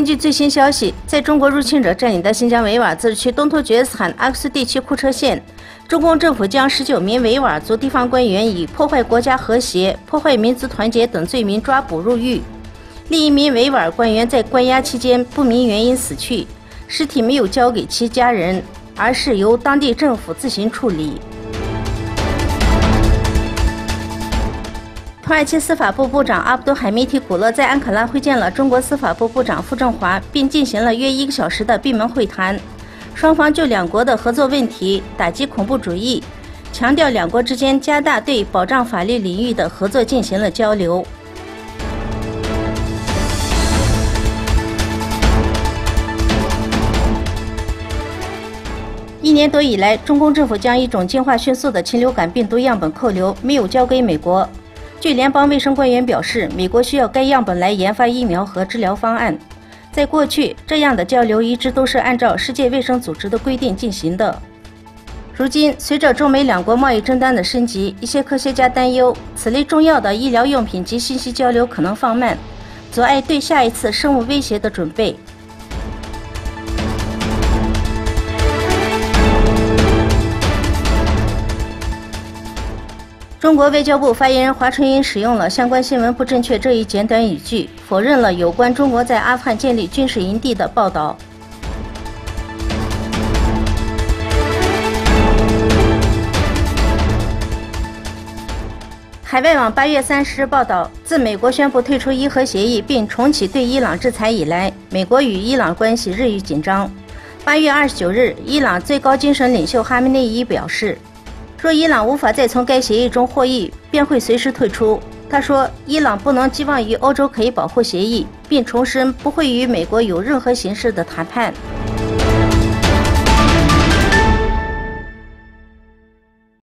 根据最新消息，在中国入侵者占领的新疆维吾尔自治区东突厥斯坦阿克苏地区库车县，中共政府将19名维吾尔族地方官员以破坏国家和谐、破坏民族团结等罪名抓捕入狱。另一名维吾尔官员在关押期间不明原因死去，尸体没有交给其家人，而是由当地政府自行处理。土耳其司法部部长阿卜杜海梅提古勒在安卡拉会见了中国司法部部长傅政华，并进行了约1个小时的闭门会谈。双方就两国的合作问题、打击恐怖主义，强调两国之间加大对保障法律领域的合作进行了交流。1年多以来，中共政府将一种进化迅速的禽流感病毒样本扣留，没有交给美国。据联邦卫生官员表示，美国需要该样本来研发疫苗和治疗方案。在过去，这样的交流一直都是按照世界卫生组织的规定进行的。如今，随着中美两国贸易争端的升级，一些科学家担忧此类重要的医疗用品及信息交流可能放慢，阻碍对下一次生物威胁的准备。中国外交部发言人华春莹使用了相关新闻不正确这一简短语句，否认了有关中国在阿富汗建立军事营地的报道。海外网8月30日报道，自美国宣布退出伊核协议并重启对伊朗制裁以来，美国与伊朗关系日益紧张。8月29日，伊朗最高精神领袖哈梅内伊表示，若伊朗无法再从该协议中获益，便会随时退出。他说，伊朗不能寄望于欧洲可以保护协议，并重申不会与美国有任何形式的谈判。